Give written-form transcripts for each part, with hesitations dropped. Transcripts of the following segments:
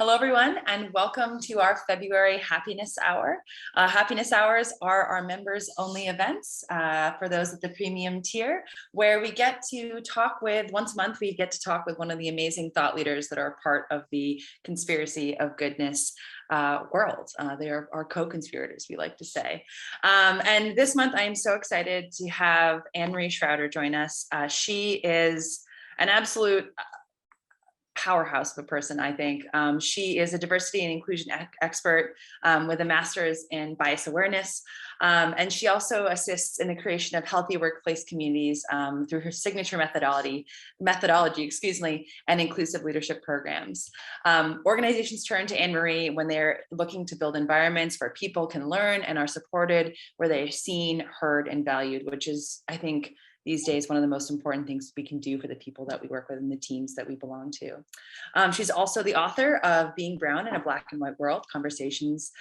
Hello, everyone, and welcome to our February Happiness Hour. Happiness Hours are our members-only events for those at the premium tier, where we get to talk with, once a month, we get to talk with one of the amazing thought leaders that are part of the conspiracy of goodness world. They are our co-conspirators, we like to say. And this month, I am so excited to have Annemarie Shrouder join us. She is an absolute powerhouse of a person, I think. She is a diversity and inclusion expert with a master's in bias awareness. And she also assists in the creation of healthy workplace communities through her signature methodology, and inclusive leadership programs. Organizations turn to Annemarie when they're looking to build environments where people can learn and are supported, where they're seen, heard, and valued, which is, I think, these days, one of the most important things we can do for the people that we work with and the teams that we belong to. She's also the author of Being Brown in a Black and White World, Conversations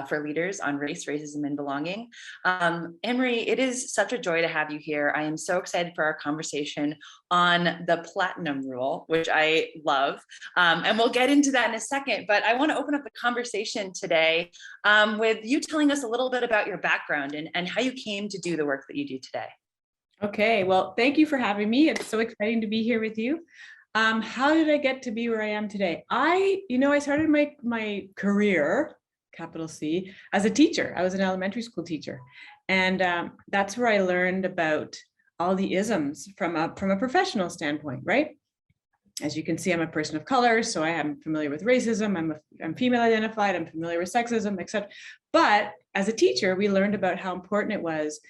for Leaders on Race, Racism, and Belonging. Annemarie, it is such a joy to have you here. I am so excited for our conversation on the Platinum Rule, which I love. And we'll get into that in a second, but I want to open up the conversation today with you telling us a little bit about your background and how you came to do the work that you do today. Okay, well, thank you for having me. It's so exciting to be here with you. How did I get to be where I am today? I started my career, capital C, as a teacher. I was an elementary school teacher. And that's where I learned about all the isms from a professional standpoint, right? As you can see, I'm a person of color, so I am familiar with racism. I'm female identified, I'm familiar with sexism, etc. But as a teacher, we learned about how important it was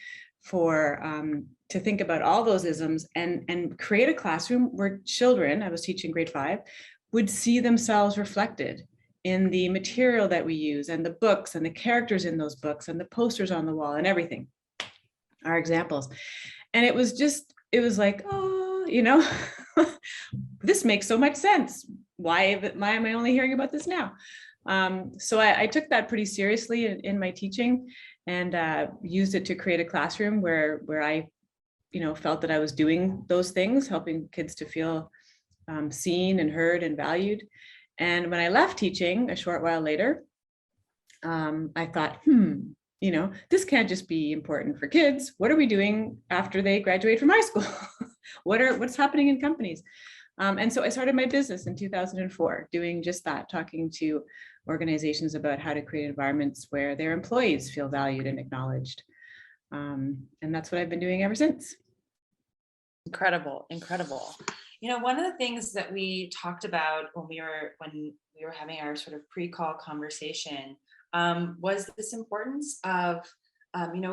to think about all those isms and create a classroom where children, I was teaching grade 5, would see themselves reflected in the material that we use and the books and the characters in those books and the posters on the wall and everything, our examples. And it was like, oh, this makes so much sense. Why am I only hearing about this now? So I took that pretty seriously in my teaching and used it to create a classroom where I felt that I was doing those things, helping kids to feel seen and heard and valued. And when I left teaching a short while later, I thought, this can't just be important for kids. What are we doing after they graduate from high school? What's happening in companies? And so I started my business in 2004, doing just that, talking to organizations about how to create environments where their employees feel valued and acknowledged. And that's what I've been doing ever since. Incredible. One of the things that we talked about when we were having our sort of pre-call conversation was this importance of,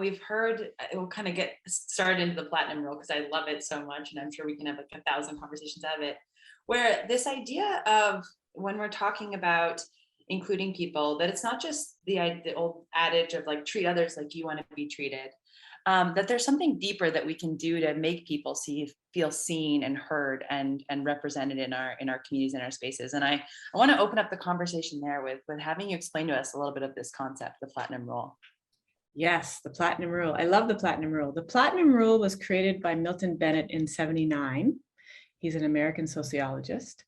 we've heard, it will kind of get started into the Platinum Rule because I love it so much, and I'm sure we can have like 1,000 conversations out of it, where this idea of when we're talking about including people, that it's not just the old adage of like treat others like you want to be treated, that there's something deeper that we can do to make people feel seen and heard and represented in our communities and our spaces. And I want to open up the conversation there with having you explain to us a little bit of this concept, the Platinum Rule. Yes, the Platinum Rule. I love the Platinum Rule. The Platinum Rule was created by Milton Bennett in 1979. He's an American sociologist.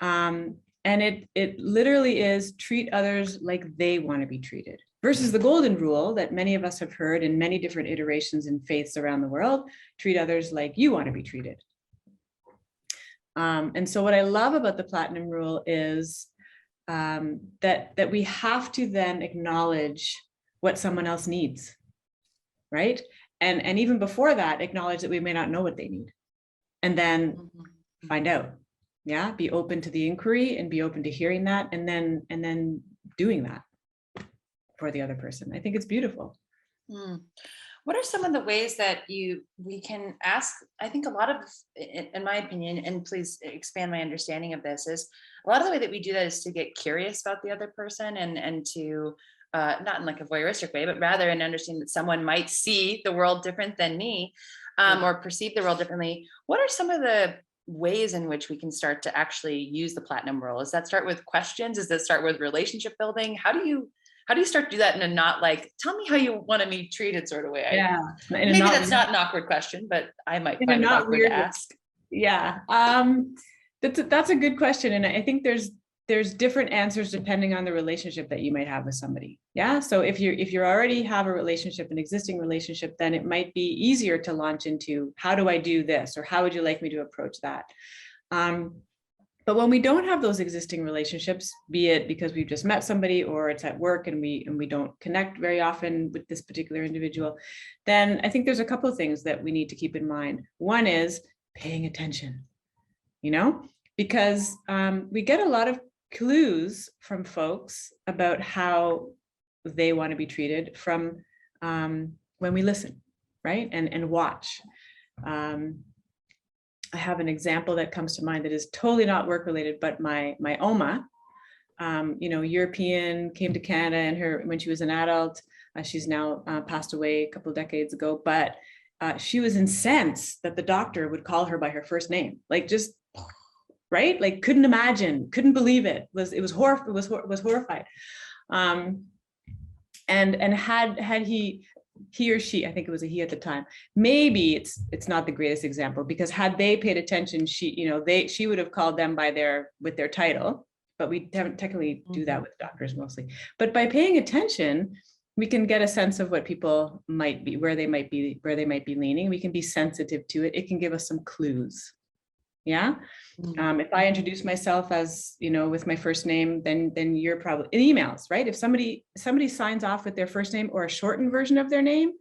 And it literally is treat others like they want to be treated, versus the Golden Rule that many of us have heard in many different iterations and faiths around the world, treat others like you want to be treated. And so what I love about the Platinum Rule is that we have to then acknowledge what someone else needs, right? And even before that, acknowledge that we may not know what they need, and then find out. Yeah, be open to the inquiry and be open to hearing that, and then doing that for the other person. I think it's beautiful. What are some of the ways that we can ask? I think a lot of, in my opinion, and please expand my understanding of this, is a lot of the way that we do that is to get curious about the other person and to not in like a voyeuristic way, but rather in understanding that someone might see the world different than me or perceive the world differently. What are some of the ways in which we can start to actually use the Platinum Rule? Does that start with questions? Does that start with relationship building? How do you start to do that in a not like, tell me how you want to be treated sort of way? Yeah. Maybe that's not an awkward question, but I might find it awkward to ask. Yeah. That's a good question. And I think there's there's different answers depending on the relationship that you might have with somebody. Yeah. So if you already have a relationship, an existing relationship, then it might be easier to launch into, how do I do this? Or how would you like me to approach that? But when we don't have those existing relationships, be it because we've just met somebody or it's at work and we don't connect very often with this particular individual, then I think there's a couple of things that we need to keep in mind. One is paying attention, because we get a lot of clues from folks about how they want to be treated from when we listen, right? And watch. I have an example that comes to mind that is totally not work related, but my Oma, European, came to Canada and when she was an adult, she's now passed away a couple of decades ago, but she was incensed that the doctor would call her by her first name, like just, right? Like couldn't imagine, couldn't believe it. Was horrified. And had he or she, I think it was a he at the time, maybe it's not the greatest example, because had they paid attention, she would have called them with their title, but we haven't technically do that with doctors mostly. But by paying attention, we can get a sense of what people might be, where they might be leaning. We can be sensitive to it. It can give us some clues. Yeah. If I introduce myself as, with my first name, then you're probably in emails, right? If somebody signs off with their first name or a shortened version of their name,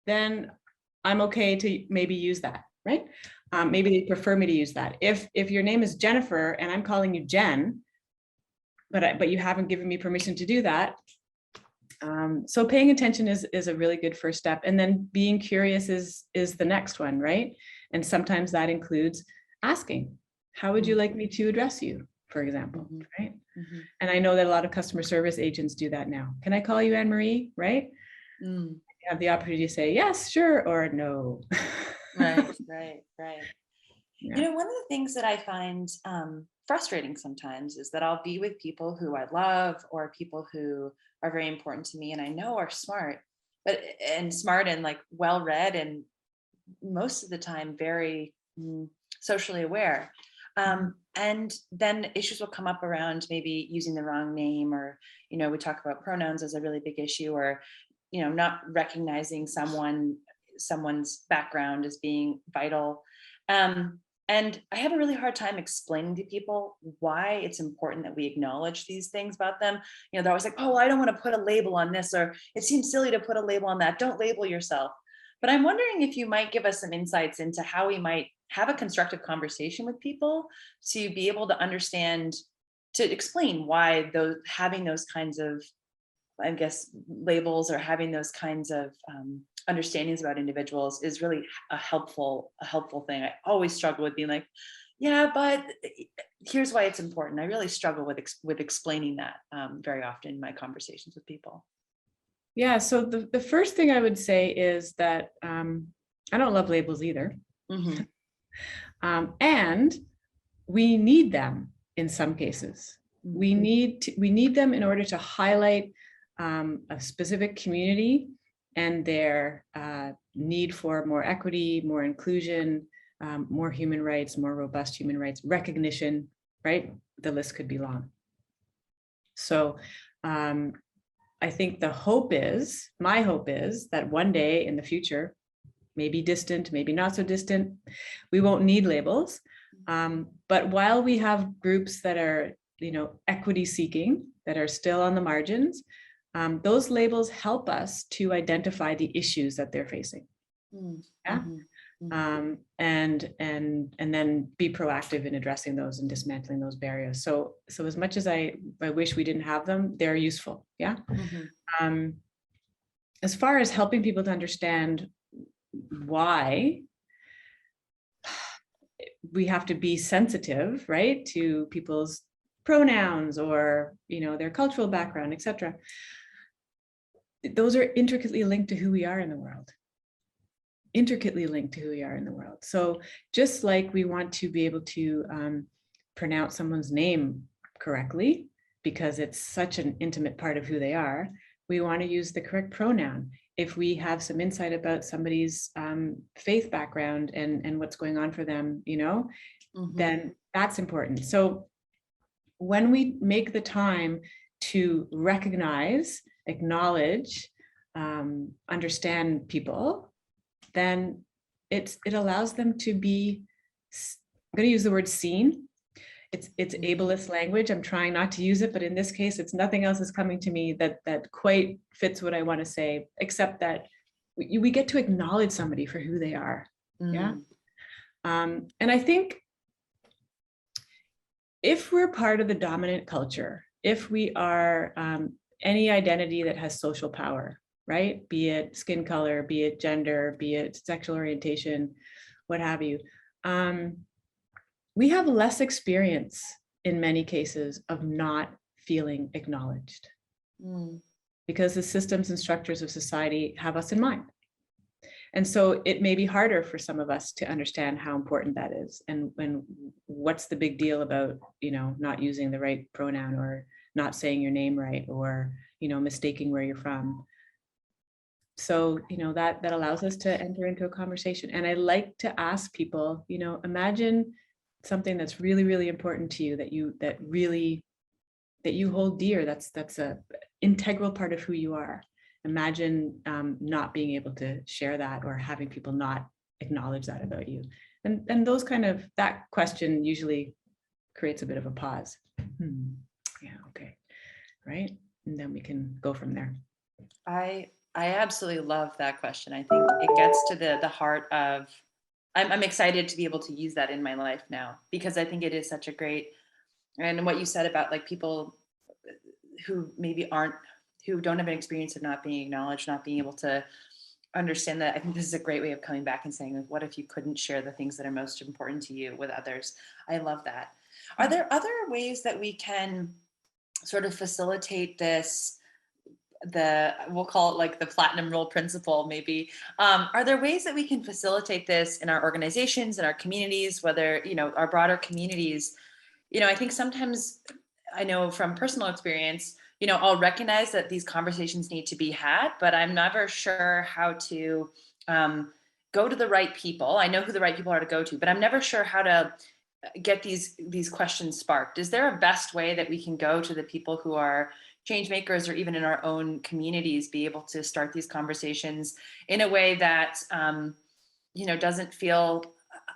then I'm okay to maybe use that, right? Maybe they prefer me to use that. If your name is Jennifer and I'm calling you Jen, but you haven't given me permission to do that. So paying attention is a really good first step. And then being curious is the next one, right? And sometimes that includes asking, how would you like me to address you, for example, right? And I know that a lot of customer service agents do that now. Can I call you Annemarie, right? You have the opportunity to say yes, sure, or no. Right. Yeah. One of the things that I find frustrating sometimes is that I'll be with people who I love or people who are very important to me and I know are smart and like well-read and most of the time very socially aware. And then issues will come up around maybe using the wrong name or, we talk about pronouns as a really big issue or, not recognizing someone's background as being vital. And I have a really hard time explaining to people why it's important that we acknowledge these things about them. They're always like, oh, I don't want to put a label on this, or it seems silly to put a label on that. Don't label yourself. But I'm wondering if you might give us some insights into how we might have a constructive conversation with people to be able to understand, to explain why having those kinds of, I guess, labels or having those kinds of understandings about individuals is really a helpful thing. I always struggle with being like, yeah, but here's why it's important. I really struggle with explaining that very often in my conversations with people. Yeah, so the first thing I would say is that I don't love labels either. And we need them in some cases. We need them in order to highlight a specific community and their need for more equity, more inclusion, more human rights, more robust human rights, recognition, right? The list could be long. So I think my hope is that one day in the future, maybe distant, maybe not so distant, we won't need labels. But while we have groups that are, equity seeking, that are still on the margins, those labels help us to identify the issues that they're facing. Yeah. And then be proactive in addressing those and dismantling those barriers. So as much as I wish we didn't have them, they're useful. Yeah. As far as helping people to understand why we have to be sensitive, right, to people's pronouns or, their cultural background, etc. Those are intricately linked to who we are in the world. So just like we want to be able to pronounce someone's name correctly, because it's such an intimate part of who they are, we want to use the correct pronoun. If we have some insight about somebody's faith background and what's going on for them, then that's important. So when we make the time to recognize, acknowledge, understand people, then it allows them to be, I'm going to use the word seen. It's ableist language. I'm trying not to use it, but in this case, it's nothing else is coming to me that quite fits what I want to say, except that we get to acknowledge somebody for who they are. Yeah. And I think if we're part of the dominant culture, if we are any identity that has social power, right? Be it skin color, be it gender, be it sexual orientation, what have you. We have less experience in many cases of not feeling acknowledged because the systems and structures of society have us in mind. And so it may be harder for some of us to understand how important that is and what's the big deal about, not using the right pronoun or not saying your name right or, mistaking where you're from. So, that allows us to enter into a conversation. And I like to ask people, imagine something that's really, really important to you that you hold dear. That's a integral part of who you are. Imagine not being able to share that or having people not acknowledge that about you. And those that question usually creates a bit of a pause. Yeah, okay, right? And then we can go from there. I absolutely love that question. I think it gets to the heart of, I'm excited to be able to use that in my life now, because I think it is such a great, and what you said about like people who maybe who don't have an experience of not being acknowledged, not being able to understand that. I think this is a great way of coming back and saying, what if you couldn't share the things that are most important to you with others? I love that. Are there other ways that we can sort of facilitate this, we'll call it like the platinum rule principle, maybe? Are there ways that we can facilitate this in our organizations, in our communities, whether, our broader communities? I think sometimes, I know from personal experience, I'll recognize that these conversations need to be had, but I'm never sure how to go to the right people. I know who the right people are to go to, but I'm never sure how to get these questions sparked. Is there a best way that we can go to the people who are change makers, or even in our own communities, be able to start these conversations in a way that, doesn't feel,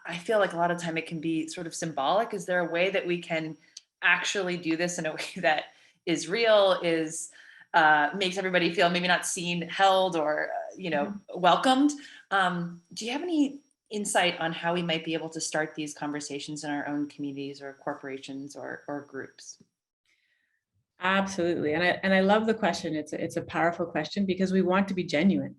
I feel like a lot of time it can be sort of symbolic. Is there a way that we can actually do this in a way that is real, makes everybody feel maybe not seen, held, or, welcomed? Do you have any insight on how we might be able to start these conversations in our own communities or corporations or groups? Absolutely. And I love the question. It's a powerful question because we want to be genuine,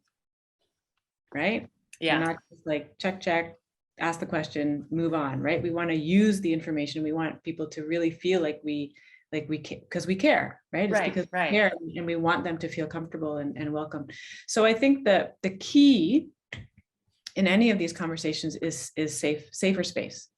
right? Yeah. We're not just like check, ask the question, move on, right? We want to use the information. We want people to really feel like we because we care, right? It's because we care, and we want them to feel comfortable and welcome. So I think that the key in any of these conversations is safer space.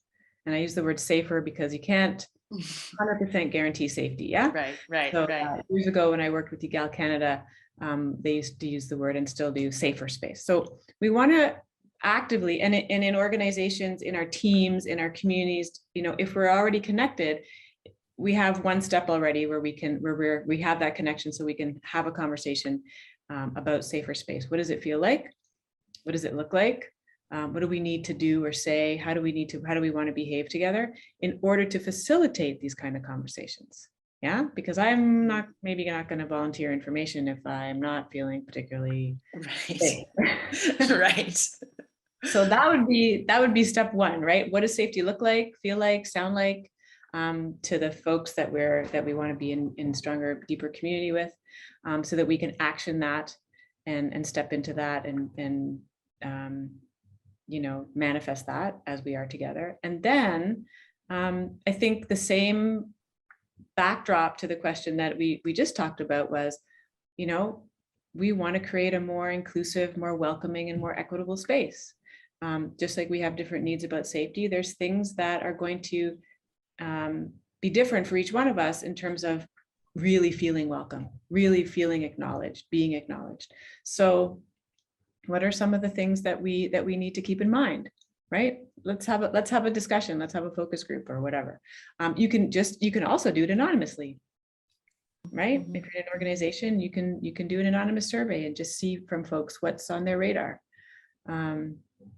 And I use the word safer because you can't 100% guarantee safety. Yeah. Right. So years ago, when I worked with Egal Canada, they used to use the word, and still do, safer space. So we want to actively, and in organizations, in our teams, in our communities, if we're already connected, we have one step already where we have that connection, so we can have a conversation about safer space. What does it feel like? What does it look like? What do we need to do or say? How do we want to behave together in order to facilitate these kind of conversations? Yeah, because I'm maybe not going to volunteer information if I'm not feeling particularly safe. Right. So that would be step one, right? What does safety look like, feel like, sound like, to the folks that we want to be in stronger, deeper community with, so that we can action that and step into that and manifest that as we are together. And then I think the same backdrop to the question that we just talked about was, we want to create a more inclusive, more welcoming, and more equitable space. Just like we have different needs about safety, there's things that are going to be different for each one of us in terms of really feeling welcome, really feeling acknowledged, being acknowledged. So what are some of the things that we need to keep in mind, right? Let's have a discussion. Let's have a focus group or whatever. You can also do it anonymously, right? Mhm. If you're in an organization, you can do an anonymous survey and just see from folks what's on their radar,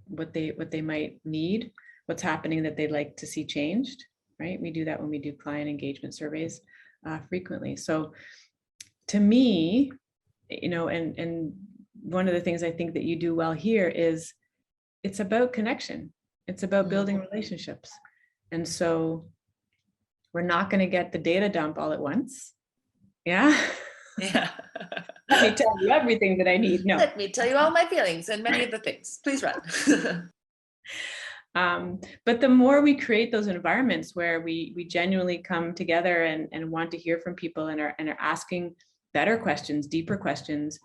what they might need, what's happening that they'd like to see changed, right? We do that when we do client engagement surveys frequently. So to me, and one of the things I think that you do well here is it's about connection. It's about building relationships. And so we're not going to get the data dump all at once. Yeah. Yeah. Let me tell you everything that I need. No. Let me tell you all my feelings and many of the things. Please run. But the more we create those environments where we genuinely come together and want to hear from people and are asking better questions, deeper questions,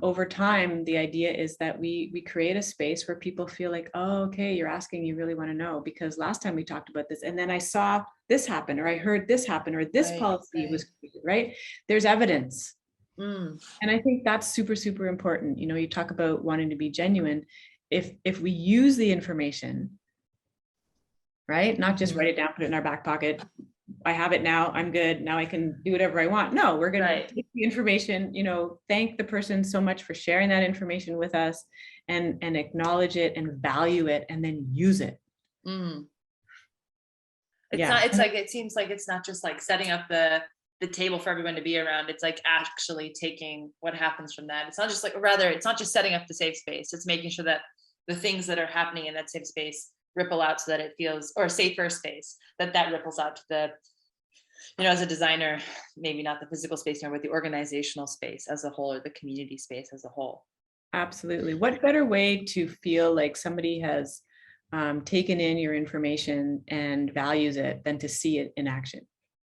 over time, the idea is that we create a space where people feel like, oh, okay, you're asking, you really want to know, because last time we talked about this, and then I saw this happen, or I heard this happen, or this policy was created, right? There's evidence. And I think that's super, super important. You talk about wanting to be genuine. If we use the information, right, not just write it down, put it in our back pocket, I have it now, I'm good, now I can do whatever I want. No, we're going to take the information, thank the person so much for sharing that information with us, and acknowledge it and value it, and then use it. It seems like it's not just like setting up the table for everyone to be around. It's like actually taking what happens from that. It's not just like, rather, it's not just setting up the safe space. It's making sure that the things that are happening in that safe space ripple out so that it feels, or safer space, that ripples out to the, as a designer, maybe not the physical space anymore, but the organizational space as a whole, or the community space as a whole. Absolutely. What better way to feel like somebody has taken in your information and values it than to see it in action?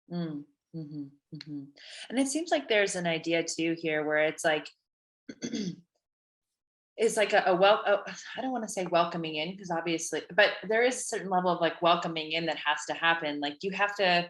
And it seems like there's an idea too here where it's like, is like I don't want to say welcoming in, because obviously, but there is a certain level of like welcoming in that has to happen. Like you have to,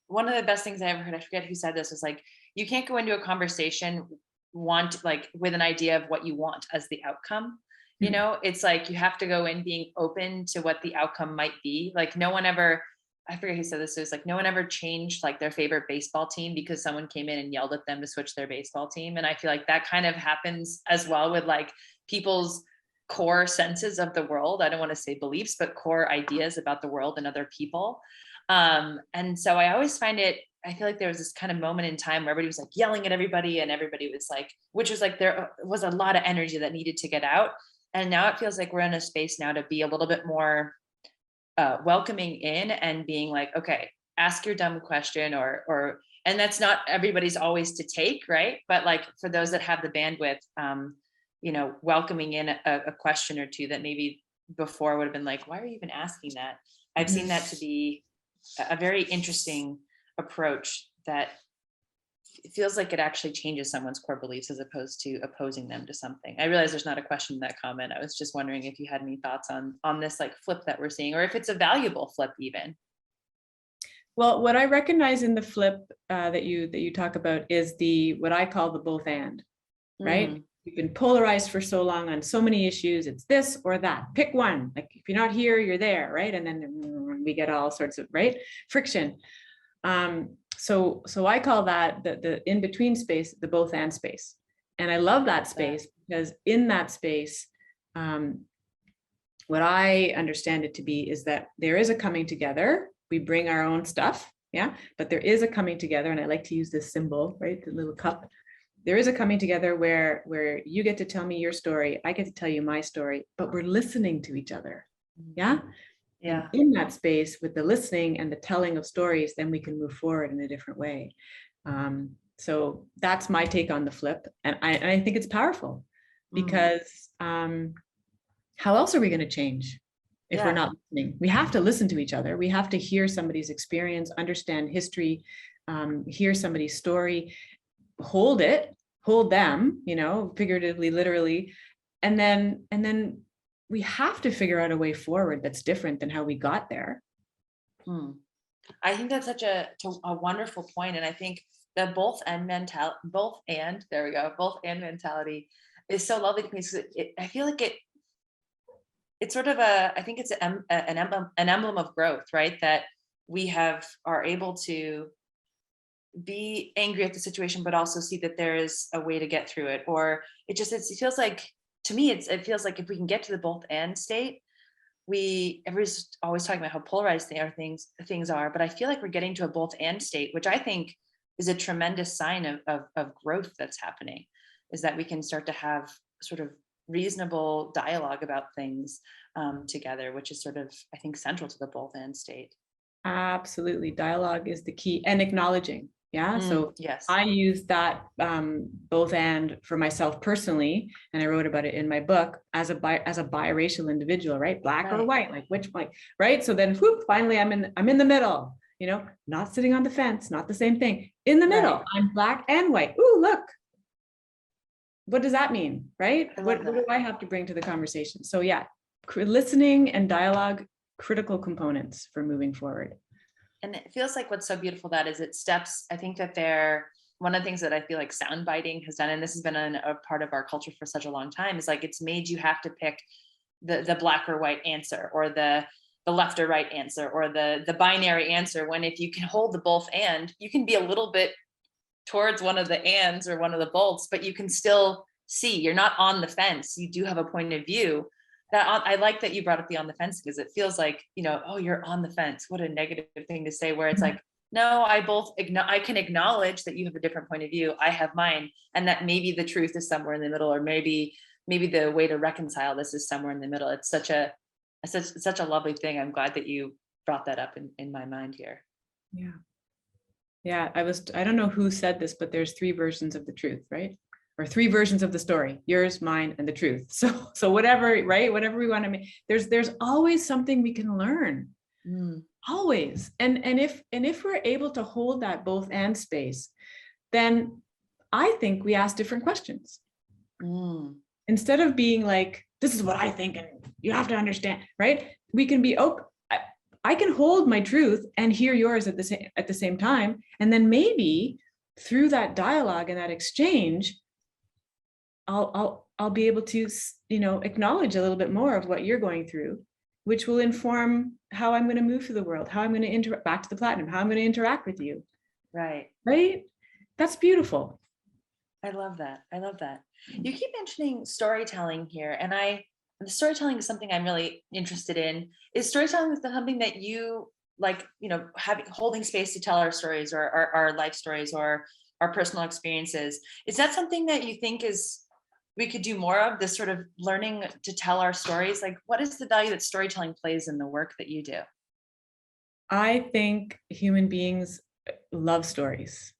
one of the best things I ever heard, I forget who said this, was like, you can't go into a conversation with an idea of what you want as the outcome. It's like, you have to go in being open to what the outcome might be. Like no one ever, I forget who said this, it was like, no one ever changed like their favorite baseball team because someone came in and yelled at them to switch their baseball team. And I feel like that kind of happens as well with like people's core senses of the world. I don't want to say beliefs, but core ideas about the world and other people. And so I always find it, I feel like there was this kind of moment in time where everybody was like yelling at everybody, and everybody was like, which was like, there was a lot of energy that needed to get out. And now it feels like we're in a space now to be a little bit more welcoming in, and being like, okay, ask your dumb question, and that's not everybody's always to take, right? But like for those that have the bandwidth, welcoming in a question or two that maybe before would have been like, why are you even asking that? I've seen that to be a very interesting approach that it feels like it actually changes someone's core beliefs as opposed to opposing them to something. I realize there's not a question in that comment. I was just wondering if you had any thoughts on this like flip that we're seeing, or if it's a valuable flip even. Well, what I recognize in the flip that you talk about is what I call the both and, right? You've been polarized for so long on so many issues. It's this or that. Pick one. Like if you're not here, you're there, right? And then we get all sorts of friction. So I call that the in between space, the both and space. And I love that space because in that space, what I understand it to be is that there is a coming together. We bring our own stuff, but there is a coming together. And I like to use this symbol, right? The little cup. There is a coming together where you get to tell me your story, I get to tell you my story, but we're listening to each other. Yeah. And in that space with the listening and the telling of stories, then we can move forward in a different way. So that's my take on the flip. And I think it's powerful because how else are we going to change if we're not listening? We have to listen to each other. We have to hear somebody's experience, understand history, hear somebody's story, hold them, figuratively, literally. And then we have to figure out a way forward that's different than how we got there. I think that's such a wonderful point. And I think the both and mentality is so lovely to me. I feel like it's sort of I think it's an emblem of growth, right? That we are able to be angry at the situation, but also see that there is a way to get through it. Or it feels like, to me, it feels like if we can get to the both and state, everybody's always talking about how polarized things are, but I feel like we're getting to a both and state, which I think is a tremendous sign of growth that's happening, is that we can start to have sort of reasonable dialogue about things together, which is sort of, I think, central to the both and state. Absolutely. Dialogue is the key, and acknowledging. Yeah. So yes, I use that both and for myself personally, and I wrote about it in my book as a biracial individual, right? Black or white, like which white, right? So then whoop, finally I'm in the middle, not sitting on the fence, not the same thing. In the middle, I'm black and white. Ooh, look. What does that mean, right? What do I have to bring to the conversation? So yeah, listening and dialogue, critical components for moving forward. And it feels like what's so beautiful that is it steps, I think that one of the things that I feel like sound biting has done, and this has been a part of our culture for such a long time, is like it's made you have to pick the black or white answer, or the left or right answer, or the binary answer, when if you can hold the both and, you can be a little bit towards one of the ands or one of the bolts, but you can still see you're not on the fence. You do have a point of view. That I like that you brought up the on the fence, because it feels like, oh, you're on the fence. What a negative thing to say, where it's like, no, I can acknowledge that you have a different point of view. I have mine. And that maybe the truth is somewhere in the middle, or maybe the way to reconcile this is somewhere in the middle. It's such a lovely thing. I'm glad that you brought that up in my mind here. Yeah. Yeah. I don't know who said this, but there's 3 versions of the truth, right? Or 3 versions of the story: yours, mine, and the truth. So whatever, right? Whatever we want to make, there's always something we can learn. Always. And if we're able to hold that both and space, then I think we ask different questions. Instead of being like, this is what I think and you have to understand, right? We can be open. I can hold my truth and hear yours at the same time. And then maybe through that dialogue and that exchange, I'll be able to, acknowledge a little bit more of what you're going through, which will inform how I'm going to move through the world, how I'm going to interact back to the platinum, how I'm going to interact with you. Right. That's beautiful. I love that. You keep mentioning storytelling here, and the storytelling is something I'm really interested in. Is storytelling something that you like, holding space to tell our stories, or our life stories, or our personal experiences? Is that something that you think we could do more of, this sort of learning to tell our stories? Like, what is the value that storytelling plays in the work that you do? I think human beings love stories.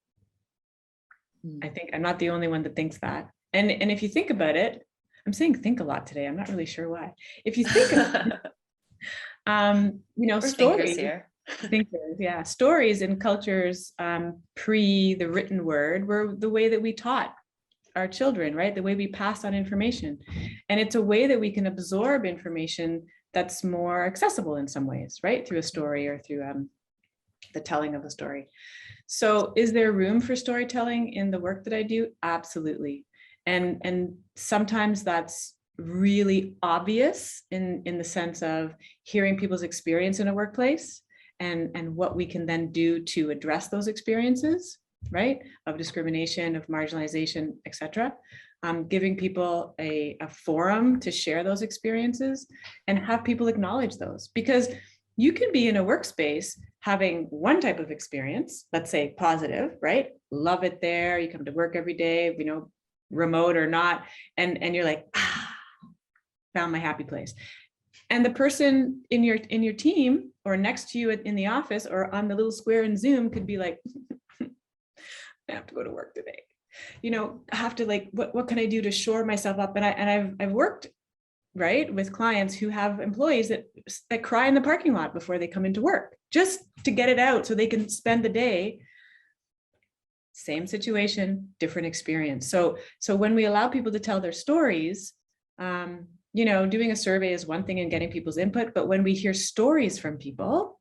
I think I'm not the only one that thinks that. And if you think about it, I'm saying think a lot today. I'm not really sure why. If you think about it, stories here. Thinkers, yeah. Stories in cultures pre the written word were the way that we taught our children, right? The way we pass on information. And it's a way that we can absorb information that's more accessible in some ways, right? Through a story, or through the telling of a story. So is there room for storytelling in the work that I do? Absolutely. And sometimes that's really obvious in the sense of hearing people's experience in a workplace, and what we can then do to address those experiences, right? Of discrimination, of marginalization, etc. Giving people a forum to share those experiences and have people acknowledge those. Because you can be in a workspace having one type of experience, let's say positive, right? Love it there. You come to work every day, remote or not. And you're like, found my happy place. And the person in your team, or next to you in the office, or on the little square in Zoom, could be like, I have to go to work today. I have to, like, what can I do to shore myself up? And I've worked, right, with clients who have employees that cry in the parking lot before they come into work, just to get it out so they can spend the day. Same situation, different experience. So when we allow people to tell their stories, doing a survey is one thing and getting people's input, but when we hear stories from people,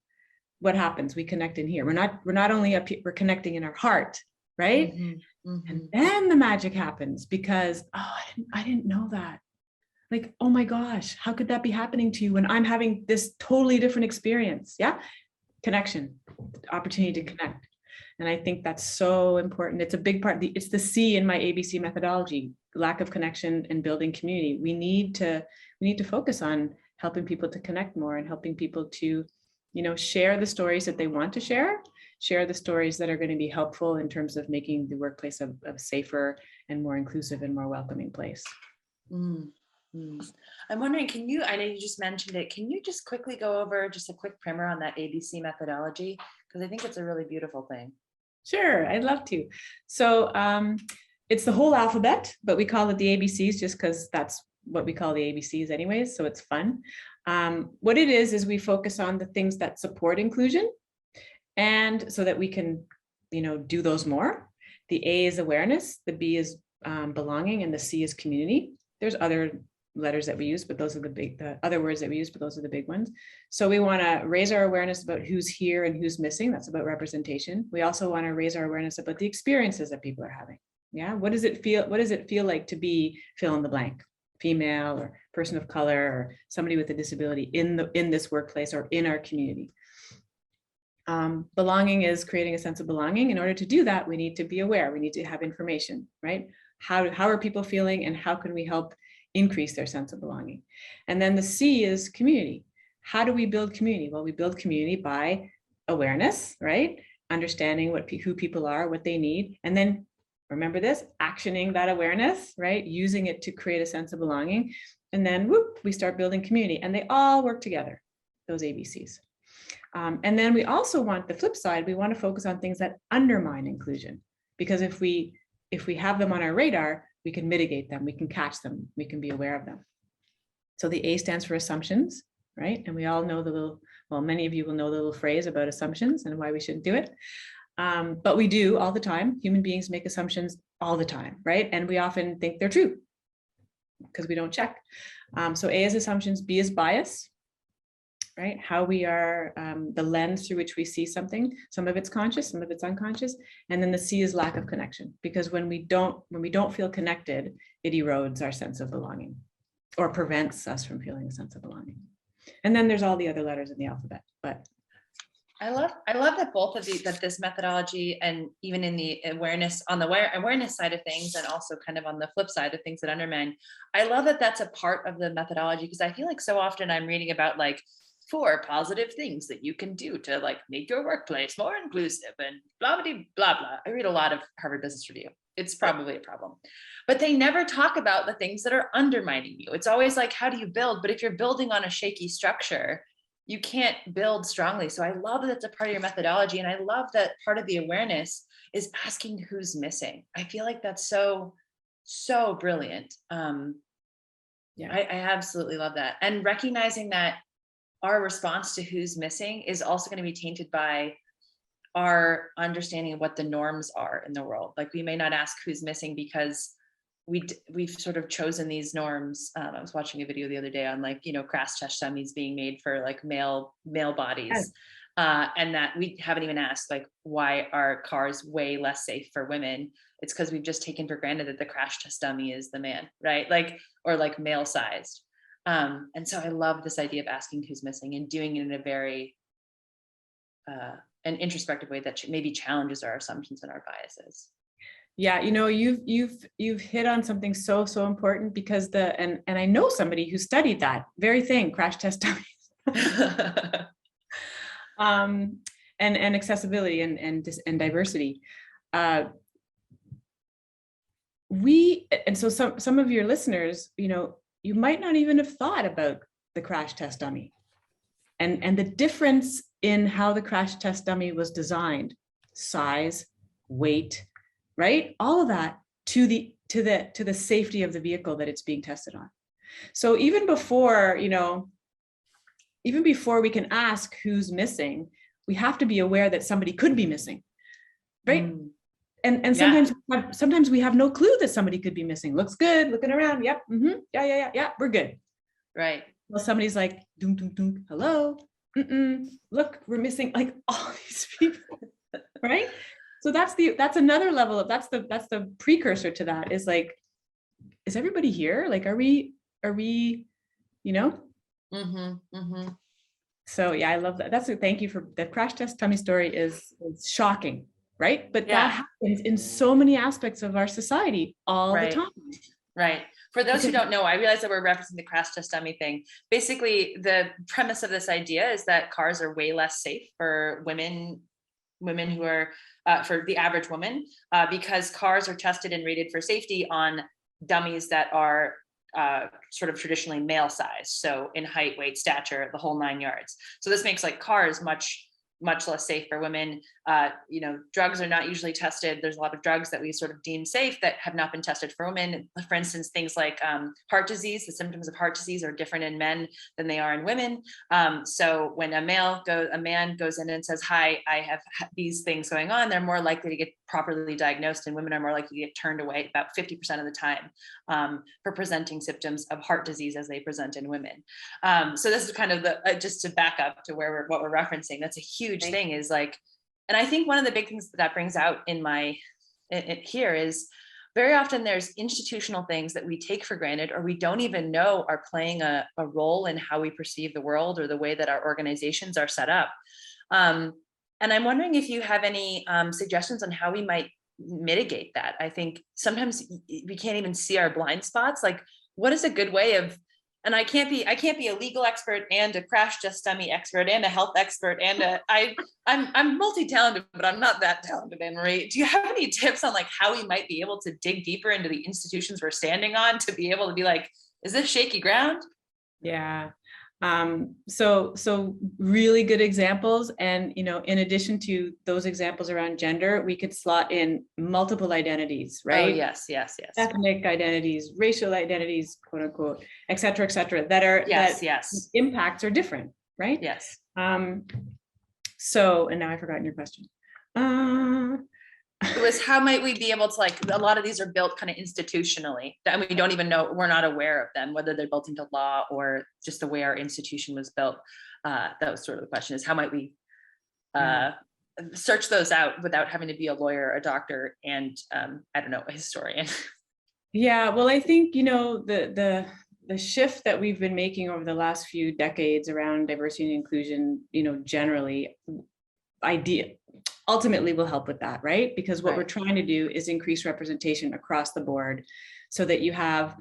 what happens? We connect in here. We're not only up here, we're connecting in our heart, right? And then the magic happens, because I didn't know that. Like, oh my gosh, how could that be happening to you when I'm having this totally different experience? Yeah. Connection, opportunity to connect. And I think that's so important. It's a big part. It's the C in my ABC methodology: lack of connection and building community. We need to focus on helping people to connect more and helping people to, share the stories that they want to share the stories that are going to be helpful in terms of making the workplace a safer and more inclusive and more welcoming place. Mm. I'm wondering, I know you just mentioned it, can you just quickly go over just a quick primer on that ABC methodology? Because I think it's a really beautiful thing. Sure, I'd love to. So it's the whole alphabet, but we call it the ABCs just because that's what we call the ABCs anyways, so it's fun. What it is we focus on the things that support inclusion, and so that we can, do those more. The A is awareness, the B is belonging, and the C is community. There's other letters that we use, but those are the other words that we use, but those are the big ones. So we want to raise our awareness about who's here and who's missing. That's about representation. We also want to raise our awareness about the experiences that people are having. Yeah. What does it feel like to be fill in the blank, female or person of color or somebody with a disability in this workplace or in our community? Belonging is creating a sense of belonging. In order to do that, we need to be aware. We need to have information, right? How are people feeling, and how can we help increase their sense of belonging? And then the C is community. How do we build community? Well, we build community by awareness, right? Understanding who people are, what they need. And then remember this, actioning that awareness, right? Using it to create a sense of belonging. And then whoop, we start building community, and they all work together, those ABCs. And then we also want the flip side. We want to focus on things that undermine inclusion, because if we have them on our radar, we can mitigate them, we can catch them, we can be aware of them. So the A stands for assumptions, right? And we all know many of you will know the little phrase about assumptions and why we shouldn't do it. But we do all the time. Human beings make assumptions all the time, right? And we often think they're true because we don't check. So A is assumptions, B is bias, right? How we are, the lens through which we see something. Some of it's conscious, some of it's unconscious. And then the C is lack of connection, because when we don't feel connected, it erodes our sense of belonging or prevents us from feeling a sense of belonging. And then there's all the other letters in the alphabet. But I love that both of that this methodology, and even in the awareness, on the awareness side of things, and also kind of on the flip side of things that undermine, I love that that's a part of the methodology, because I feel like so often I'm reading about like 4 positive things that you can do to like make your workplace more inclusive and blah, blah, blah, blah. I read a lot of Harvard Business Review. It's probably a problem, but they never talk about the things that are undermining you. It's always like, how do you build? But if you're building on a shaky structure, you can't build strongly. So I love that it's a part of your methodology. And I love that part of the awareness is asking who's missing. I feel like that's so brilliant. Yeah, I absolutely love that. And recognizing that our response to who's missing is also going to be tainted by our understanding of what the norms are in the world. Like, we may not ask who's missing because we've sort of chosen these norms. I was watching a video the other day on like, crash test dummies being made for like male bodies. Yes. And that we haven't even asked like, why are cars way less safe for women? It's because we've just taken for granted that the crash test dummy is the man, right? Like, or like male sized. And so I love this idea of asking who's missing and doing it in a very an introspective way that maybe challenges our assumptions and our biases. Yeah, you've hit on something so important, because and I know somebody who studied that very thing, crash test dummies. And accessibility and diversity. So some of your listeners, you might not even have thought about the crash test dummy and the difference in how the crash test dummy was designed, size, weight, right? All of that to the safety of the vehicle that it's being tested on. So even before we can ask who's missing, we have to be aware that somebody could be missing, right? And sometimes we have no clue that somebody could be missing. Looks good, looking around. Yep. Mm-hmm. Yeah. We're good. Right. Well, somebody's like, doom, doom, doom, hello. Look, we're missing like all these people, right? So that's another level of that's the precursor to that, is like, is everybody here? Like, are we are we, you know? So yeah, I love that. Thank you for the crash test tummy story is shocking, right? But that happens in so many aspects of our society all the time. Right. For those who don't know, I realize that we're referencing the crash test dummy thing. Basically, the premise of this idea is that cars are way less safe for women who are for the average woman, because cars are tested and rated for safety on dummies that are sort of traditionally male size. So in height, weight, stature, the whole 9 yards. So this makes like cars much less safe for women. Drugs are not usually tested. There's a lot of drugs that we sort of deem safe that have not been tested for women. For instance, things like heart disease, the symptoms of heart disease are different in men than they are in women. So when a man goes in and says, hi, I have these things going on, they're more likely to get properly diagnosed, and women are more likely to get turned away about 50% of the time for presenting symptoms of heart disease as they present in women. So this is kind of just to back up to what we're referencing. That's a huge thing, is like, and I think one of the big things that brings out here is very often there's institutional things that we take for granted or we don't even know are playing a role in how we perceive the world or the way that our organizations are set up. And I'm wondering if you have any suggestions on how we might mitigate that. I think sometimes we can't even see our blind spots. Like, what is a good way of, and I can't be a legal expert and a crash test dummy expert and a health expert and I'm multi-talented, but I'm not that talented, Annemarie. Do you have any tips on like how we might be able to dig deeper into the institutions we're standing on to be able to be like, is this shaky ground? Yeah. So really good examples. And, in addition to those examples around gender, we could slot in multiple identities, right? Oh, yes. Ethnic identities, racial identities, quote unquote, et cetera, that impacts are different, right? Yes. So, and now I've forgotten your question. It was, how might we be able to, like, a lot of these are built kind of institutionally that we don't even know, we're not aware of them, whether they're built into law or just the way our institution was built. That was sort of the question, is how might we search those out without having to be a lawyer, a doctor, and I don't know, a historian. Yeah, well, I think, the shift that we've been making over the last few decades around diversity and inclusion, generally, ultimately will help with that, right? Because what we're trying to do is increase representation across the board so that you have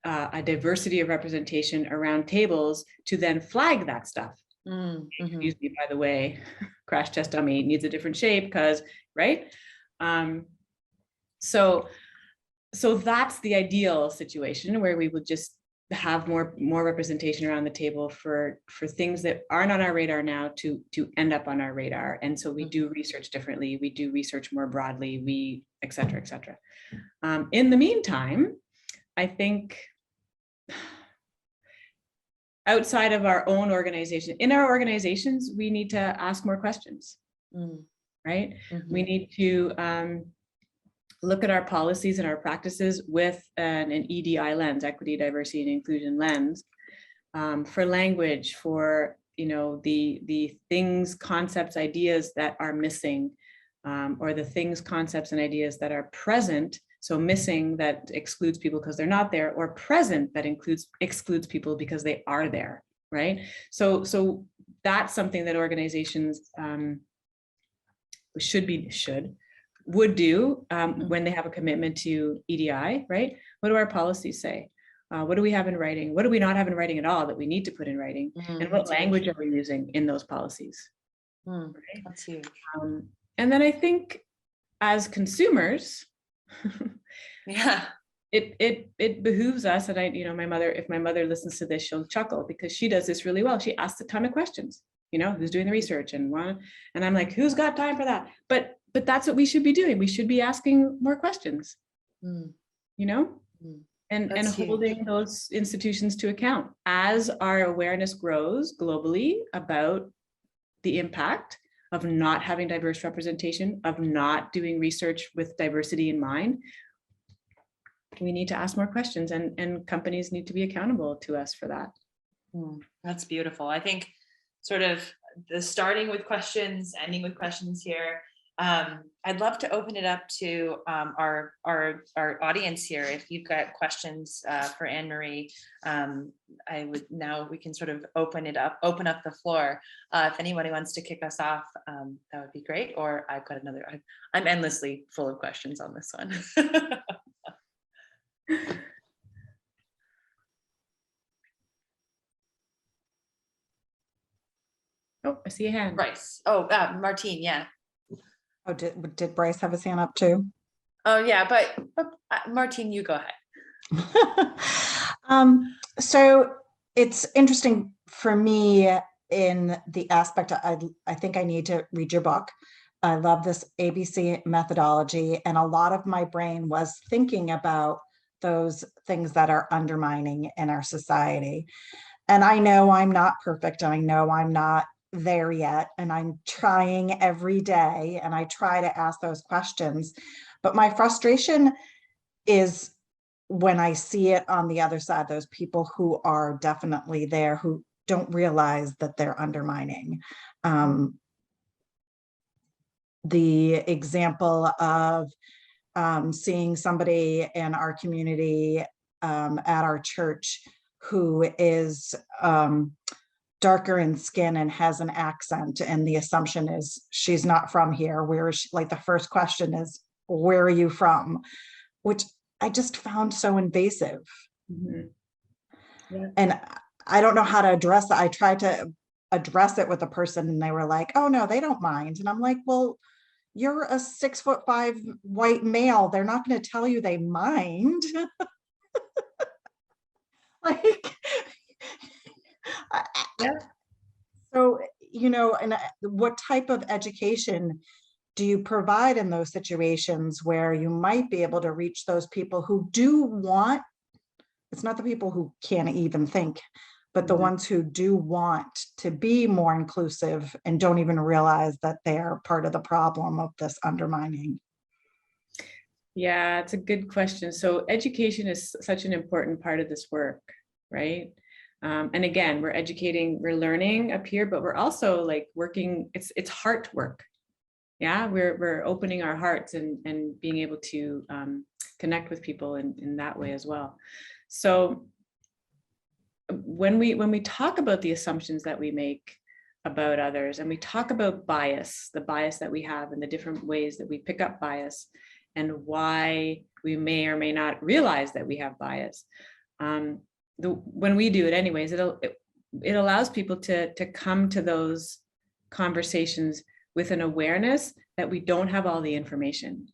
a diversity of representation around tables to then flag that stuff. Excuse me, by the way, crash test dummy needs a different shape because, right? So that's the ideal situation where we would just have more representation around the table for things that aren't on our radar now to end up on our radar. And so we do research differently, we do research more broadly, et cetera, et cetera. In the meantime, I think outside of our own organization, in our organizations, we need to ask more questions, right? We need to look at our policies and our practices with an EDI lens, equity, diversity, and inclusion lens, for language, for the things, concepts, ideas that are missing, or the things, concepts, and ideas that are present. So missing that excludes people because they're not there, or present that excludes people because they are there, right? So that's something that organizations would do when they have a commitment to EDI, right? What do our policies say? What do we have in writing? What do we not have in writing at all that we need to put in writing? And what language are we using in those policies? Right? That's huge. And then I think as consumers, it behooves us, and if my mother listens to this, she'll chuckle because she does this really well. She asks a ton of questions, who's doing the research and I'm like, who's got time for that? But that's what we should be doing. We should be asking more questions, and holding those institutions to account as our awareness grows globally about the impact of not having diverse representation, of not doing research with diversity in mind. We need to ask more questions, and companies need to be accountable to us for that. That's beautiful. I think sort of the starting with questions, ending with questions here, I'd love to open it up to our audience here. If you've got questions for Annemarie, we can sort of open up the floor. If anybody wants to kick us off, that would be great. Or I've got another. I'm endlessly full of questions on this one. Oh, I see a hand. Bryce. Oh, Martine. Yeah. Oh, did Bryce have his hand up too? Oh, yeah. But Martine, you go ahead. So it's interesting for me in the aspect, I think I need to read your book. I love this ABC methodology, and a lot of my brain was thinking about those things that are undermining in our society. And I know I'm not perfect, and I know I'm not there yet, and I'm trying every day, and I try to ask those questions. But my frustration is when I see it on the other side, those people who are definitely there, who don't realize that they're undermining. The example of seeing somebody in our community at our church who is darker in skin and has an accent, and the assumption is she's not from here. Where is she? Like, the first question is, where are you from? Which I just found so invasive. Mm-hmm. Yeah. And I don't know how to address that. I tried to address it with a person, and they were like, oh no, they don't mind. And I'm like, well, you're a 6'5" white male. They're not going to tell you they mind. Like, Yeah. So, and what type of education do you provide in those situations where you might be able to reach those people who do want, it's not the people who can't even think, but the ones who do want to be more inclusive and don't even realize that they're part of the problem of this undermining? Yeah, it's a good question. So education is such an important part of this work, right? And again, we're educating, we're learning up here, but we're also like working, it's heart work. Yeah, we're opening our hearts and being able to connect with people in that way as well. So when we talk about the assumptions that we make about others, and we talk about bias, the bias that we have and the different ways that we pick up bias and why we may or may not realize that we have bias. When we do it anyways, it allows people to come to those conversations with an awareness that we don't have all the information,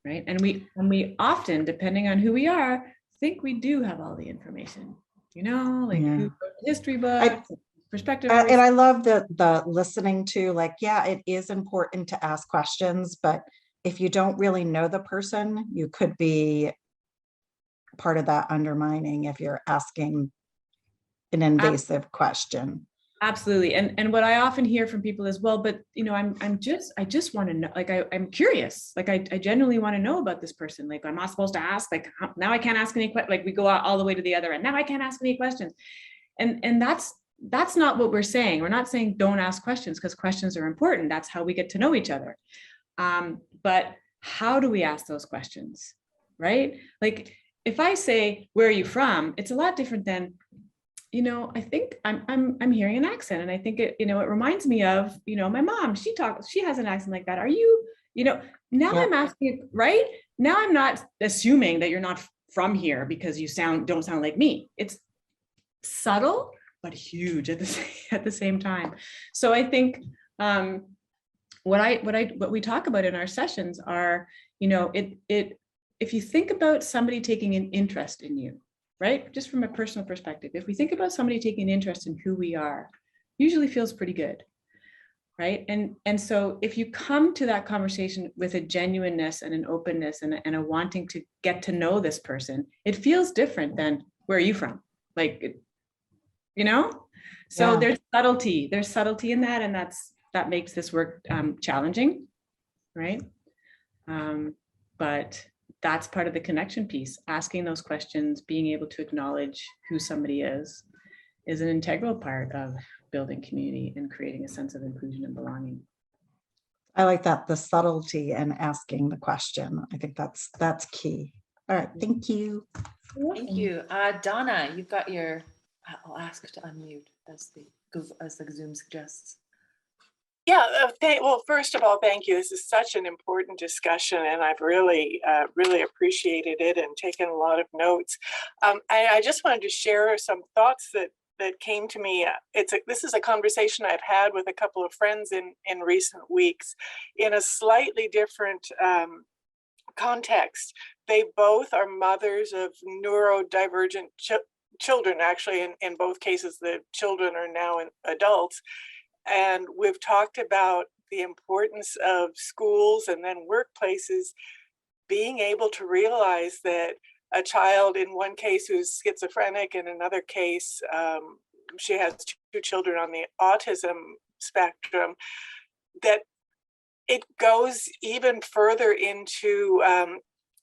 right? And we often, depending on who we are, think we do have all the information, like who wrote the history book, perspective. And I love the listening to, like, yeah, it is important to ask questions, but if you don't really know the person, you could be part of that undermining if you're asking an invasive question. Absolutely. And what I often hear from people is, well, but I just want to know, like, I'm curious, like I genuinely want to know about this person. Like, I'm not supposed to ask, like, now I can't ask any questions. Like, we go out all the way to the other end. Now I can't ask any questions. And that's not what we're saying. We're not saying don't ask questions, because questions are important. That's how we get to know each other. But how do we ask those questions, right? Like, if I say, where are you from? It's a lot different than, I think I'm hearing an accent, and I think it reminds me of, my mom. She has an accent like that. Are you, now I'm asking, right? Now I'm not assuming that you're not from here because you don't sound like me. It's subtle but huge at the same time. So I think what we talk about in our sessions are, if you think about somebody taking an interest in you, right? Just from a personal perspective, if we think about somebody taking an interest in who we are, usually feels pretty good, right? And so if you come to that conversation with a genuineness and an openness and a wanting to get to know this person, it feels different than, where are you from? Like, so there's subtlety in that, and that makes this work challenging, right? But that's part of the connection piece. Asking those questions, being able to acknowledge who somebody is an integral part of building community and creating a sense of inclusion and belonging. I like that, the subtlety and asking the question. I think that's key. All right, thank you. Thank you. Donna, you've got your, I'll ask to unmute as the Zoom suggests. Yeah, well, first of all, thank you. This is such an important discussion, and I've really, really appreciated it and taken a lot of notes. I just wanted to share some thoughts that came to me. This is a conversation I've had with a couple of friends in recent weeks, in a slightly different context. They both are mothers of neurodivergent children. Actually, in both cases, the children are now adults. And we've talked about the importance of schools and then workplaces being able to realize that a child, in one case who's schizophrenic, in another case, she has two children on the autism spectrum, that it goes even further into,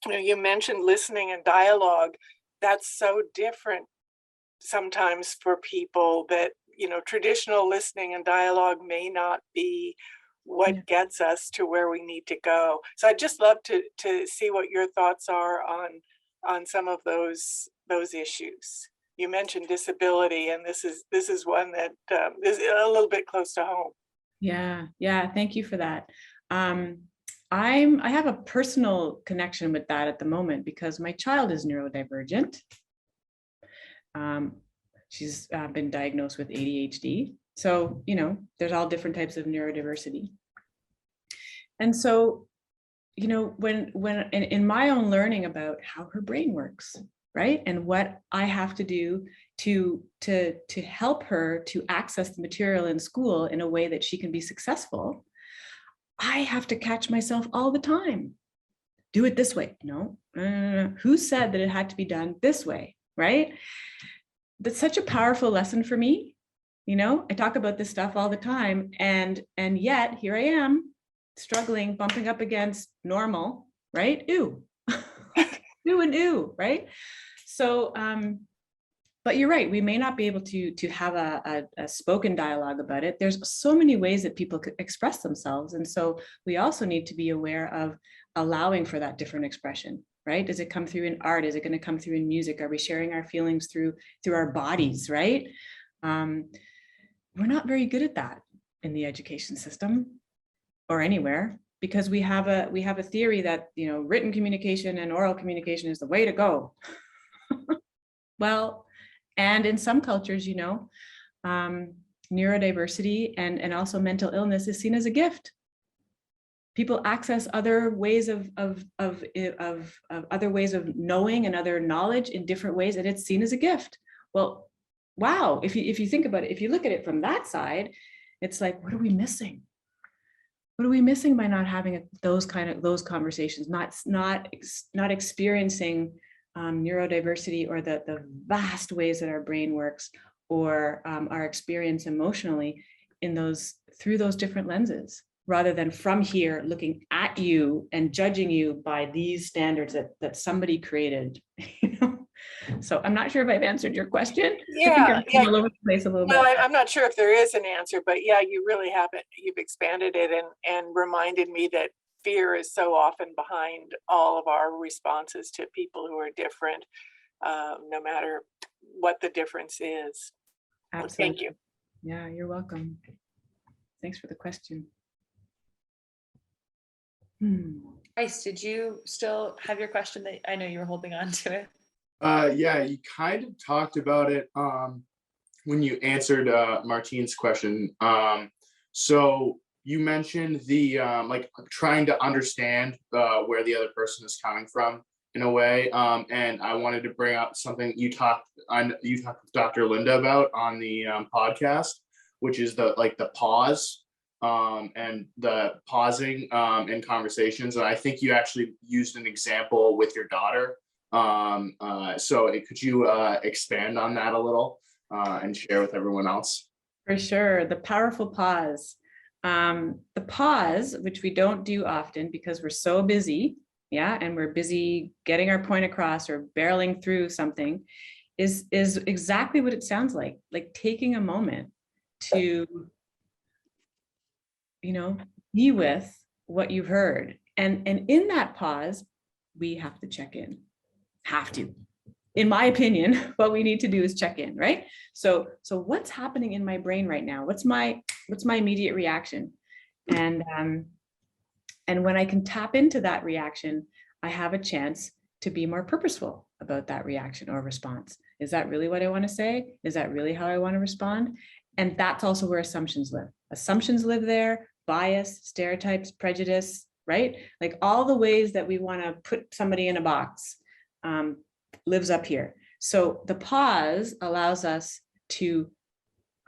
you mentioned listening and dialogue. That's so different sometimes for people that, traditional listening and dialogue may not be what gets us to where we need to go. So I'd just love to see what your thoughts are on some of those issues. You mentioned disability, and this is one that is a little bit close to home. Yeah, thank you for that. I have a personal connection with that at the moment because my child is neurodivergent. She's been diagnosed with ADHD. So, there's all different types of neurodiversity. And so, when in my own learning about how her brain works, right? And what I have to do to help her to access the material in school in a way that she can be successful, I have to catch myself all the time. Do it this way. No. Who said that it had to be done this way, right? That's such a powerful lesson for me. I talk about this stuff all the time, and yet here I am struggling, bumping up against normal, right? Ooh, ooh and ooh, right? So, but you're right. We may not be able to have a spoken dialogue about it. There's so many ways that people could express themselves, and so we also need to be aware of allowing for that different expression. Right? Does it come through in art? Is it going to come through in music? Are we sharing our feelings through our bodies? Right? We're not very good at that in the education system or anywhere, because we have a theory that written communication and oral communication is the way to go. Well, and in some cultures, neurodiversity and also mental illness is seen as a gift. People access other ways of other ways of knowing and other knowledge in different ways, and it's seen as a gift. Well, wow, if you think about it, if you look at it from that side, it's like, what are we missing? What are we missing by not having those conversations, not experiencing neurodiversity or the vast ways that our brain works, or our experience emotionally through those different lenses, rather than from here looking at you and judging you by these standards that somebody created. So I'm not sure if I've answered your question. Yeah, all over the place a little bit. I'm not sure if there is an answer, but yeah, you really haven't. You've expanded it and reminded me that fear is so often behind all of our responses to people who are different, no matter what the difference is. Absolutely. Thank you. Yeah, you're welcome. Thanks for the question. Bryce, did you still have your question? That I know you were holding on to it. Yeah, you kind of talked about it when you answered Martine's question. So you mentioned the like trying to understand where the other person is coming from in a way, and I wanted to bring up something you talked with Dr. Linda about on the podcast, which is the pause and the pausing in conversations. And I think you actually used an example with your daughter. So could you expand on that a little and share with everyone else? For sure. The powerful pause. The pause, which we don't do often because we're so busy, and we're busy getting our point across or barreling through something, is exactly what it sounds like taking a moment to, be with what you've heard. And in that pause, we have to check in. Have to. In my opinion, what we need to do is check in, right? So what's happening in my brain right now? What's my immediate reaction? And when I can tap into that reaction, I have a chance to be more purposeful about that reaction or response. Is that really what I want to say? Is that really how I want to respond? And that's also where assumptions live. Assumptions live there, bias, stereotypes, prejudice, right? Like all the ways that we want to put somebody in a box lives up here. So the pause allows us to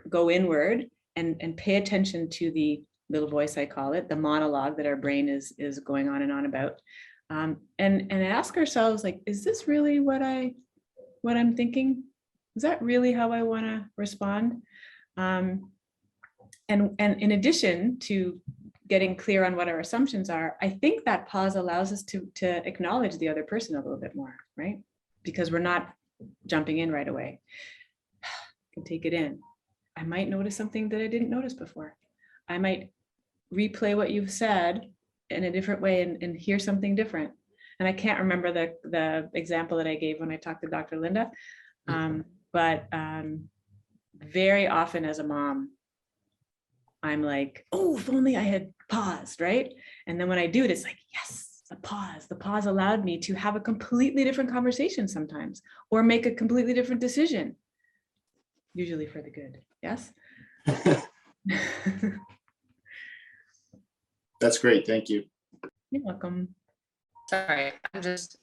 go inward and pay attention to the little voice, I call it, the monologue that our brain is going on and about. And ask ourselves, like, is this really what I'm thinking? Is that really how I want to respond? And in addition to getting clear on what our assumptions are, I think that pause allows us to acknowledge the other person a little bit more, right? Because we're not jumping in right away. I can take it in. I might notice something that I didn't notice before. I might replay what you've said in a different way and hear something different. And I can't remember the example that I gave when I talked to Dr. Linda, but very often as a mom, I'm like, oh, if only I had paused, right? And then when I do it, it's like, yes, the pause. The pause allowed me to have a completely different conversation sometimes, or make a completely different decision, usually for the good. Yes. That's great. Thank you. You're welcome. Sorry, I'm just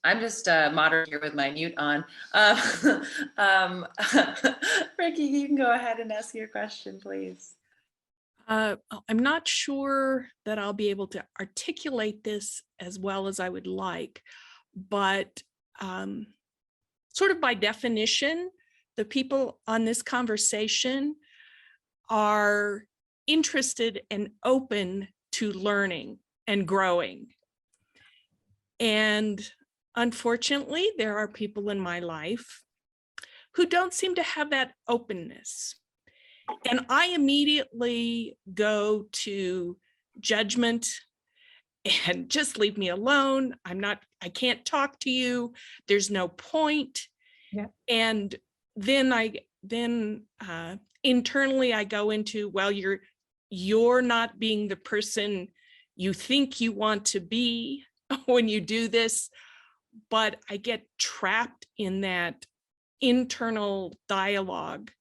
moderating here with my mute on. Ricky, you can go ahead and ask your question, please. I'm not sure that I'll be able to articulate this as well as I would like, but sort of by definition, the people on this conversation are interested and open to learning and growing. And unfortunately, there are people in my life who don't seem to have that openness. And I immediately go to judgment and just leave me alone. I can't talk to you. There's no point. Yeah. And then internally I go into, well, you're not being the person you think you want to be when you do this. But I get trapped in that internal dialogue.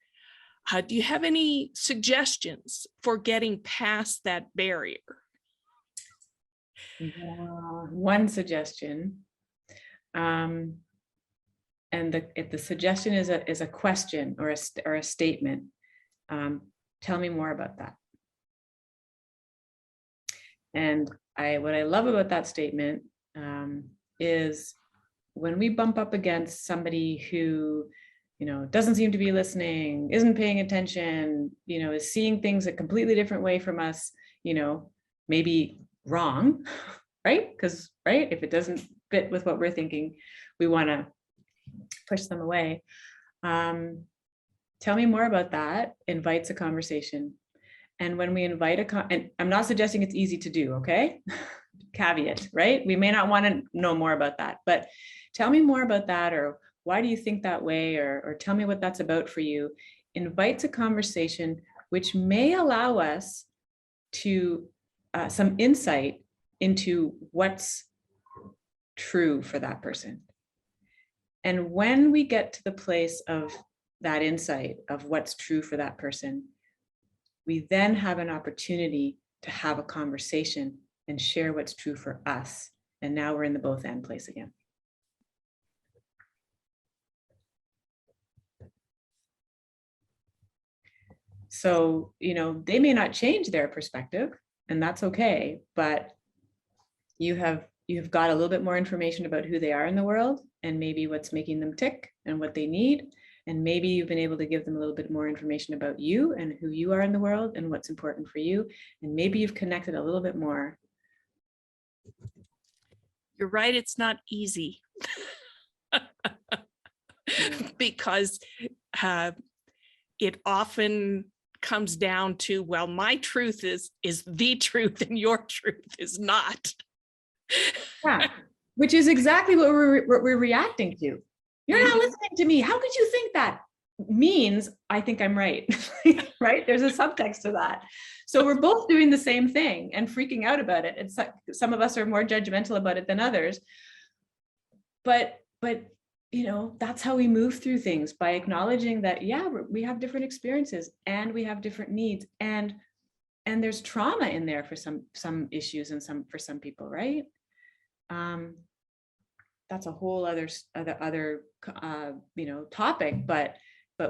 Do you have any suggestions for getting past that barrier? One suggestion, and if the suggestion is a question or a statement, tell me more about that. And what I love about that statement is when we bump up against somebody who, doesn't seem to be listening, isn't paying attention, is seeing things a completely different way from us, maybe wrong, right? Because, right, if it doesn't fit with what we're thinking, we want to push them away. Tell me more about that invites a conversation. And when we invite and I'm not suggesting it's easy to do, okay? Caveat, right? We may not want to know more about that, but tell me more about that, or why do you think that way? Or tell me what that's about for you. Invites a conversation which may allow us to some insight into what's true for that person. And when we get to the place of that insight of what's true for that person, we then have an opportunity to have a conversation and share what's true for us. And now we're in the both and place again. So, they may not change their perspective, and that's okay, but you've got a little bit more information about who they are in the world and maybe what's making them tick and what they need. And maybe you've been able to give them a little bit more information about you and who you are in the world and what's important for you. And maybe you've connected a little bit more. You're right, it's not easy. Because it often comes down to, well, my truth is the truth and your truth is not. Yeah, which is exactly what we're reacting to. You're not listening to me. How could you think that? Means I think I'm right, right? There's a subtext to that. So we're both doing the same thing and freaking out about it. It's like some of us are more judgmental about it than others. But you know, that's how we move through things, by acknowledging that, yeah, we have different experiences and we have different needs, and there's trauma in there for some issues and for some people, right? That's a whole other you know, topic, but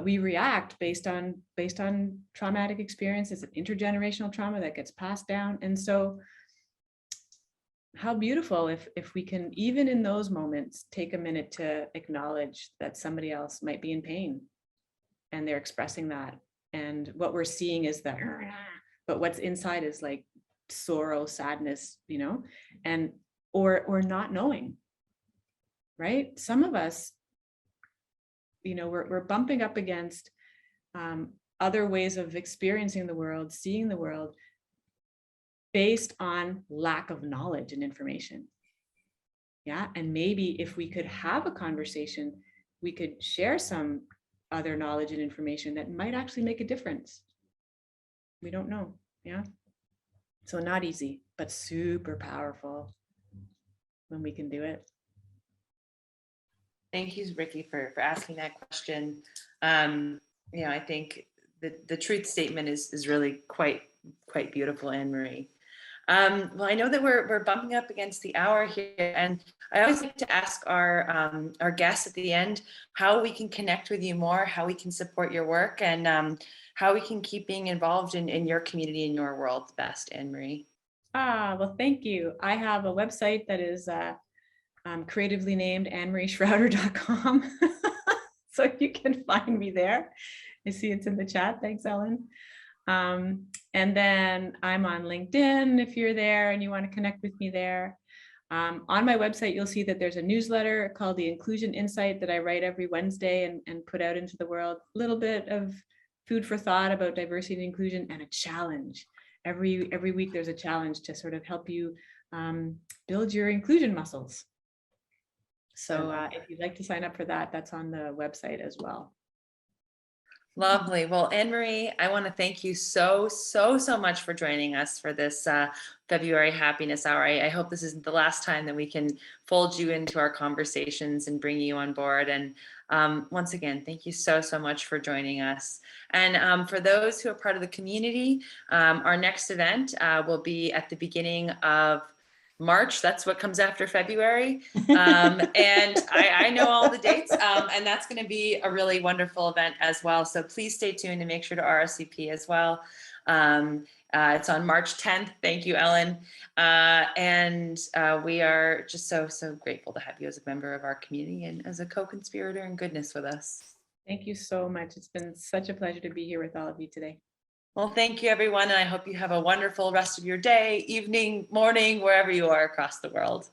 we react based on traumatic experiences, intergenerational trauma that gets passed down. And so how beautiful if we can, even in those moments, take a minute to acknowledge that somebody else might be in pain and they're expressing that. And what we're seeing is that, but what's inside is like sorrow, sadness, you know, and or not knowing, right? Some of us, you know, we're bumping up against other ways of experiencing the world, seeing the world, based on lack of knowledge and information. Yeah, and maybe if we could have a conversation, we could share some other knowledge and information that might actually make a difference. We don't know. Yeah. So not easy, but super powerful when we can do it. Thank you, Ricky, for asking that question. You know, I think the truth statement is really quite beautiful, Annemarie. Well, I know that we're bumping up against the hour here, and I always like to ask our guests at the end how we can connect with you more, how we can support your work, and how we can keep being involved in your community, in your world the best, Annemarie. Well, thank you. I have a website that is creatively named Annemarie.Shrouder.com. So you can find me there. I see it's in the chat. Thanks, Ellen. And then I'm on LinkedIn if you're there and you want to connect with me there. On my website, you'll see that there's a newsletter called the Inclusion Insight that I write every Wednesday and put out into the world. A little bit of food for thought about diversity and inclusion, and a challenge. Every week there's a challenge to sort of help you build your inclusion muscles. So if you'd like to sign up for that, that's on the website as well. Lovely. Well, Annemarie, I want to thank you so much for joining us for this February Happiness Hour. I hope this isn't the last time that we can fold you into our conversations and bring you on board. And once again, thank you so much for joining us. And for those who are part of the community, our next event will be at the beginning of March. That's what comes after February. And I know all the dates, and that's going to be a really wonderful event as well. So please stay tuned and make sure to RSVP as well. It's on March 10th. Thank you, Ellen. And we are just so grateful to have you as a member of our community and as a co-conspirator in goodness with us. Thank you so much. It's been such a pleasure to be here with all of you today. Well, thank you, everyone. And I hope you have a wonderful rest of your day, evening, morning, wherever you are across the world.